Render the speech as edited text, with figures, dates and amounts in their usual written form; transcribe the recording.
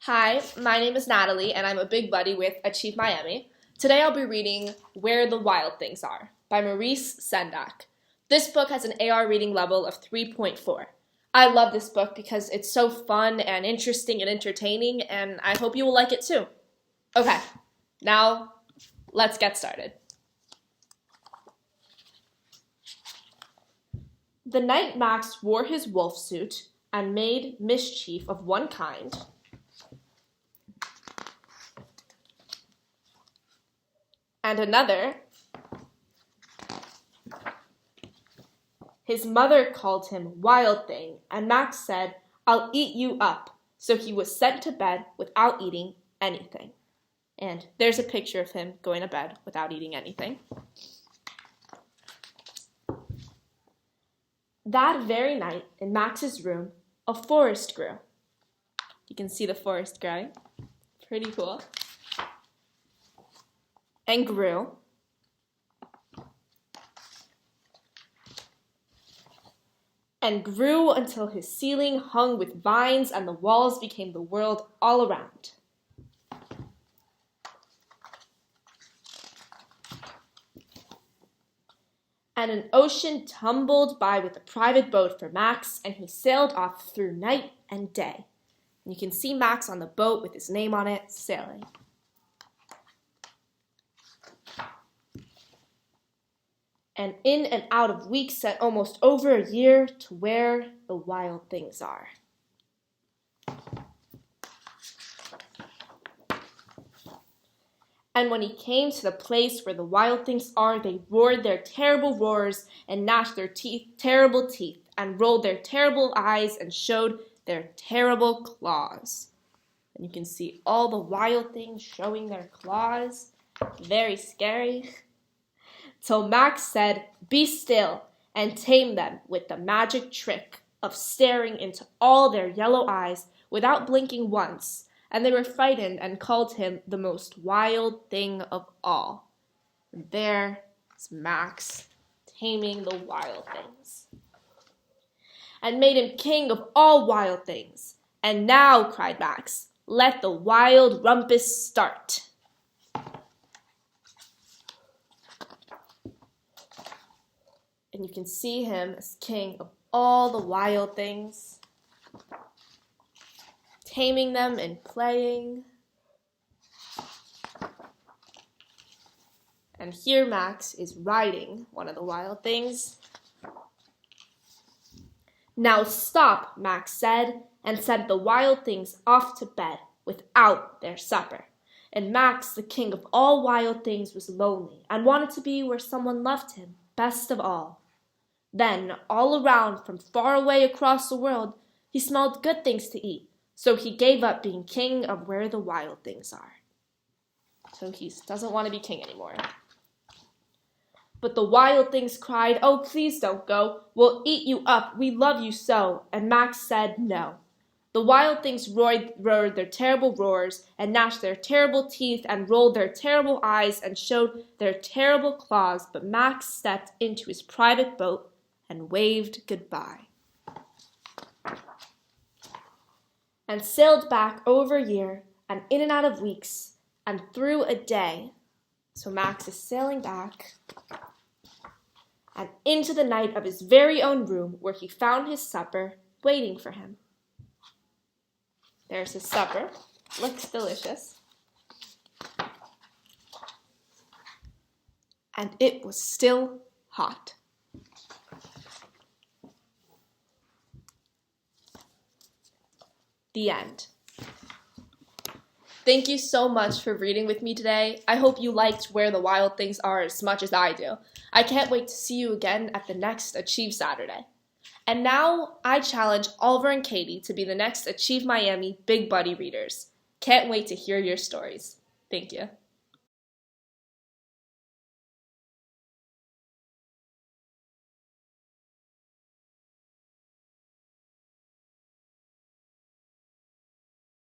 Hi, my name is Natalie, and I'm a big buddy with Achieve Miami. Today I'll be reading Where the Wild Things Are by Maurice Sendak. This book has an AR reading level of 3.4. I love this book because it's so fun and interesting and entertaining, and I hope you will like it too. Okay, now let's get started. The night Max wore his wolf suit and made mischief of one kind, and another, his mother called him Wild Thing, and Max said, "I'll eat you up." So he was sent to bed without eating anything. And there's a picture of him going to bed without eating anything. That very night, in Max's room, a forest grew. You can see the forest growing. Pretty cool. And grew. And grew until his ceiling hung with vines and the walls became the world all around. And an ocean tumbled by with a private boat for Max, and he sailed off through night and day. And you can see Max on the boat with his name on it, sailing. And in and out of weeks sent almost over a year to where the wild things are. And when he came to the place where the wild things are, they roared their terrible roars and gnashed their terrible teeth and rolled their terrible eyes and showed their terrible claws. And you can see all the wild things showing their claws. Very scary. Till Max said, "Be still," and tamed them with the magic trick of staring into all their yellow eyes without blinking once, and they were frightened and called him the most wild thing of all. And there's Max taming the wild things. And made him king of all wild things. "And now," cried Max, "let the wild rumpus start." And you can see him as king of all the wild things, taming them and playing. And here Max is riding one of the wild things. "Now stop," Max said, and sent the wild things off to bed without their supper. And Max, the king of all wild things, was lonely and wanted to be where someone loved him best of all. Then, all around, from far away across the world, he smelled good things to eat, so he gave up being king of where the wild things are. So he doesn't want to be king anymore. But the wild things cried, "Oh, please don't go. We'll eat you up. We love you so." And Max said no. The wild things roared their terrible roars and gnashed their terrible teeth and rolled their terrible eyes and showed their terrible claws, but Max stepped into his private boat and waved goodbye. And sailed back over a year and in and out of weeks and through a day. So Max is sailing back and into the night of his very own room where he found his supper waiting for him. There's his supper. Looks delicious. And it was still hot. The end. Thank you so much for reading with me today. I hope you liked Where the Wild Things Are as much as I do. I can't wait to see you again at the next Achieve Saturday. And now I challenge Oliver and Katie to be the next Achieve Miami Big Buddy readers. Can't wait to hear your stories. Thank you.